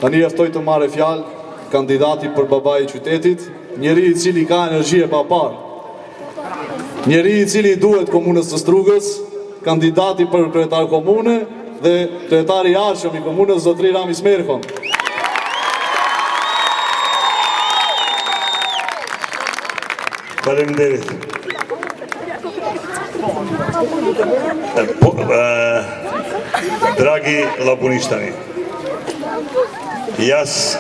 Tani ftoj të marrë fjalë kandidati për babai i qytetit, njeri i cili ka energji e papar, njeri i cili duhet komunës së Strugës, kandidati për kryetar komune dhe kryetari i arshëm i komunës zotëri Rami Smerkon. Faleminderit. Dragi labuništani, jaz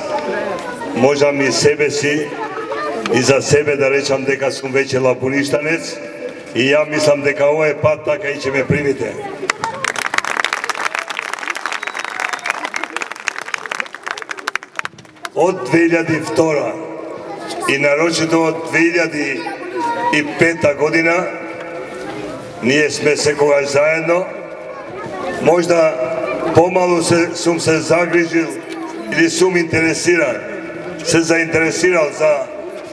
možem i sebe si i za sebe da rečem дека sam već labuništanec i ja mislim дека ovo je pad така i će me primite. Od 2002 i naročito od 2005 godina ние сме секогаш заедно. Možda pomalo sam se zagrižil ili sam se zainteresiral za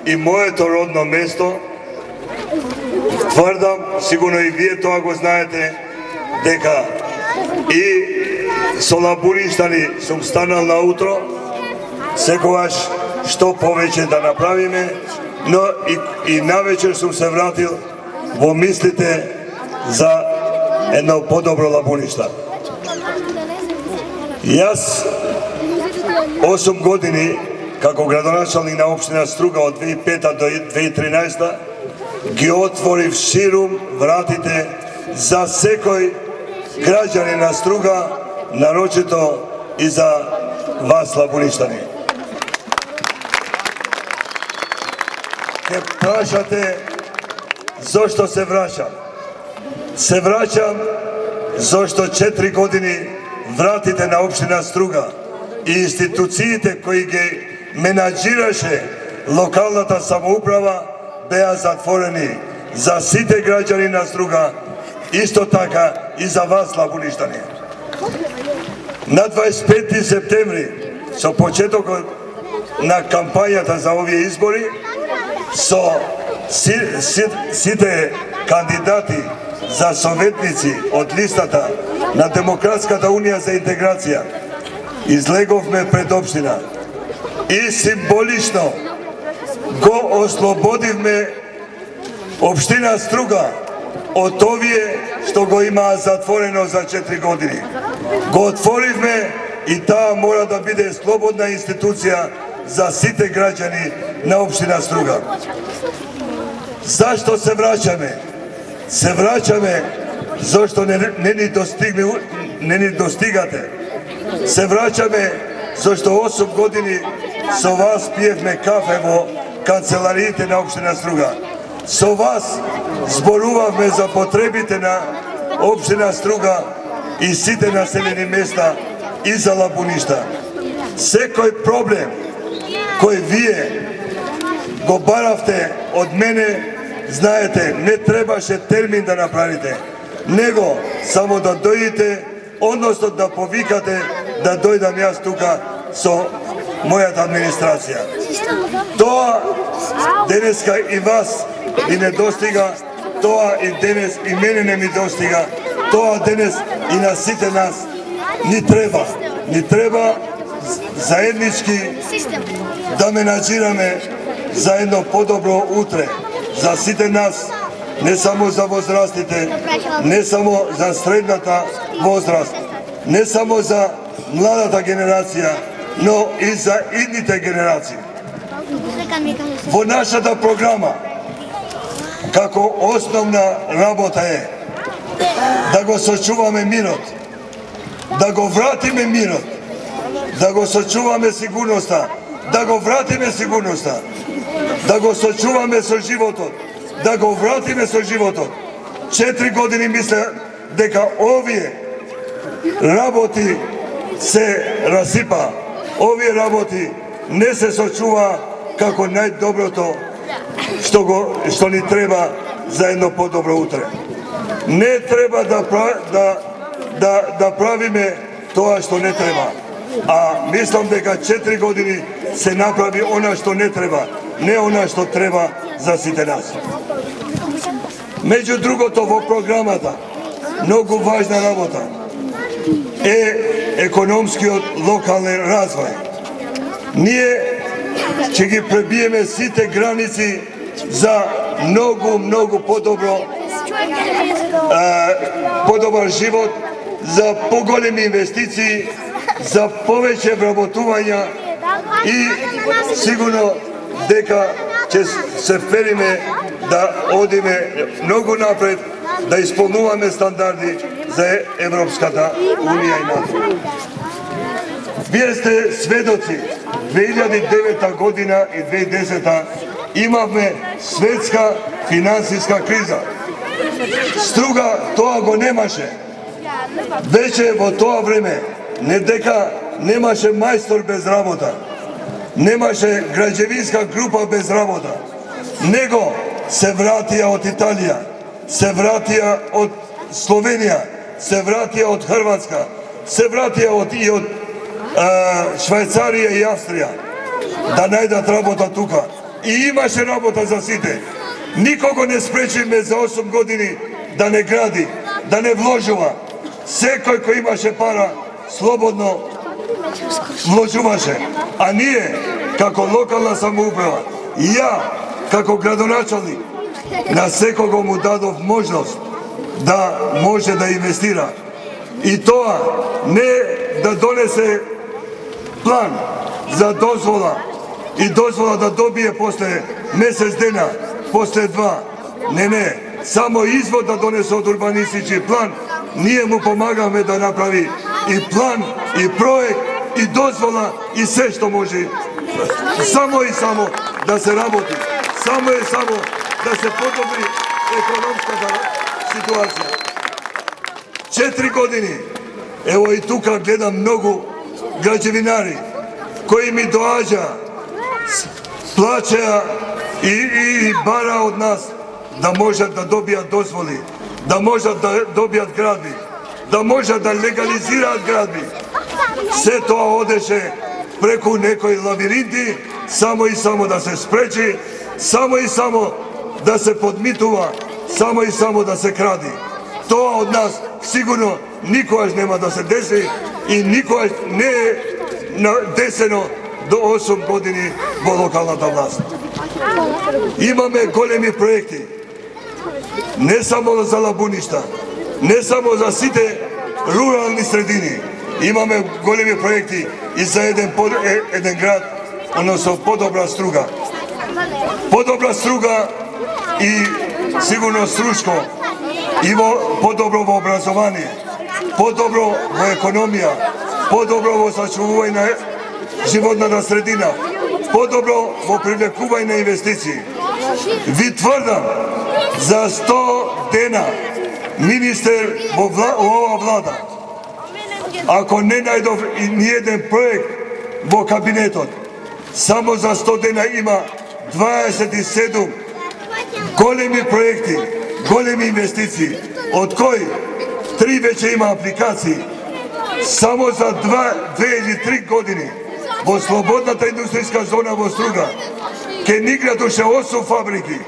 i mojeto rodno mesto. Tvrdam, sigurno i vi to ako znate, дека i со labuništani sam stanal na utro, секогаш što повеќе да направиме, но и навечер sam se vratil во мислите за едно по-добро лабуништа. Јас 8 години како градоначалник на општина Струга од 2005 до 2013 ги отворив ширум вратите за секој граѓанин на Струга, нарочито и за вас лабуништани. Ке прашате зошто се враќам? Се враќам зашто 4 години вратите на општина Струга и институциите кои ги менаџираше локалната самоуправа беа затворени за сите граѓани на Струга, исто така и за вас лабуништани. На 25 септември, со почетокот на кампањата за овие избори, со сите кандидати за советници од листата на Демократската унија за интеграција излеговме пред општина и символично го ослободивме општина Струга од овие што го имаа затворено за 4 години. Го отворивме и таа мора да биде слободна институција за сите граѓани на општина Струга. Зашто се враќаме? Се враќаме зашто не ни достигате. Се враќаме зашто 8 години со вас пиевме кафе во канцелариите на општина Струга. Со вас зборувавме за потребите на општина Струга и сите населени места и за лабуништа. Секој проблем кој вие го баравте од мене, знаете, не требаше термин да направите, него само да дојдете, односно да повикате да дојдам јас тука со мојата администрација. Тоа денеска и вас и не достига, тоа и денес и мене не ми достига, тоа денес и на сите нас ни треба заеднички да менаџираме за едно по-добро утре, за сите нас, не само за возрастите, не само за средната возраст, не само за младата генерација, но и за идните генерации. Во нашата програма, како основна работа е да го сочуваме мирот, да го вратиме мирот, да го сочуваме сигурноста, да го вратиме сигурноста, да го сочуваме со животот, да го вратиме со животот. 4 години мисля дека овие работи се расипа, овие работи не се сочува како најдоброто што ни треба за едно по-добро утре. Не треба да правиме тоа што не треба. А мислам дека 4 години се направи она што не треба, не она што треба за сите нас. Меѓу другото во програмата, многу важна работа, економскиот локален развој. Ние ќе ги пребиеме сите граници за многу подобар живот, за поголеми инвестиции, за повеќе вработувања и сигурно дека ќе се фериме да одиме многу напред, да исполнуваме стандарди за Европската Унија и НАТО. Вие сте сведоци, 2009 година и 2010 имавме светска финансиска криза. Струга тоа го немаше. Веќе во тоа време не дека немаше мајстор без работа, немаше граđevinска група без работа, него се вратија од Италија, се вратија од Словенија, се вратија од Хрватска, се вратија и од Швајцарија и Австрија да најдат работа тука. И имаше работа за сите. Никого не спречиме за 8 години да не гради, да не вложува. Секој кој имаше пара, слободно вложуваше. А ние, како локална самоуправа, и ја, како градоначалник, на секого му дадов можност да може да инвестира. И тоа не да донесе план за дозвола и дозвола да добие после месец дена, после два. Не, само извод да донесе од урбанистички план, ние му помагаме да направи и план, и проект, и дозвола, и се што може. Само и само да се работи. Само и само да се подобри економската ситуација. 4 години, ево и тука гледам многу граđeвинари кои ми доаѓа, плачеа и бара од нас да можат да добијат дозволи, да можат да добијат градби, да можат да легализираат градби. Се тоа одеше преку некои лавиринти, само и само да се спречи, само и само да се подмитува, само и само да се кради. Тоа од нас сигурно никогаш нема да се деси и никогаш не е десено до 8 години во локалната власт. Имаме големи проекти, не само за Лабуништа, не само за сите рурални средини. Имаме големи проекти и за еден град, односно подобра Струга. Подобра Струга и сигурно Струшко, и подобро во образование, подобро во економија, подобро во сачувување на животната средина, подобро во привлекување на инвестиции. Ви тврдам, за 100 дена министер во ова влада, ако не најдов и ниеден проект во кабинетот, само за 100 дена има 27 големи проекти, големи инвестиции, од кои 3 веќе има апликации. Само за 2 или 3 години во слободната индустријска зона во Струга ќе ниграт уште 8 фабрики,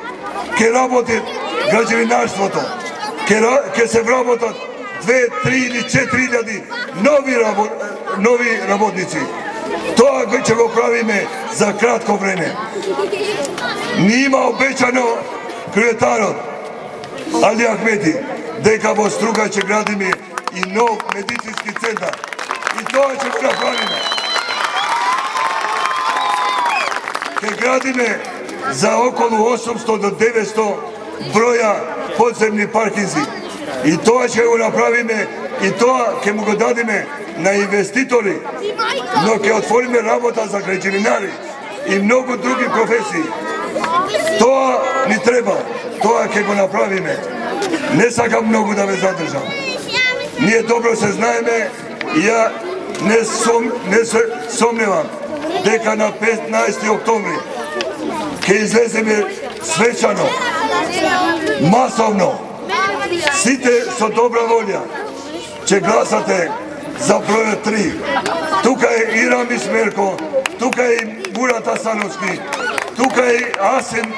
ќе работи граđeвинарството, ќе се вработат 2, 3 или 4 000 нови работници. Тоа ќе го правиме за кратко време. Ни има обечано креатарот Али Ахмети дека во Струга ќе градиме и нов медицински центар. И тоа ќе го направиме. Ќе градиме за околу 800 до 900 броја подземни паркинзи. И тоа ќе го направиме и тоа ќе му го дадиме на инвеститори, но ќе отвориме работа за граđeвинари и многу други професии. Тоа ни треба, тоа ќе го направиме. Не сакам многу да ве задржам. Ние добро се знаеме и ја не се сомневам дека на 15 октомври ќе излеземе свечано, масовно, сите со добра волја ќе гласате за бројот 3. Тука е и Рамис Мерко, тука е и Мурат Асановски, тука е и Асен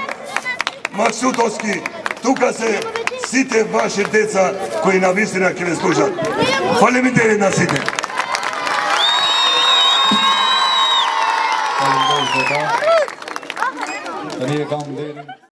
Максутовски, тука се сите ваши деца кои навистина ќе ве служат. Faleminderit Nasite. Tani e kam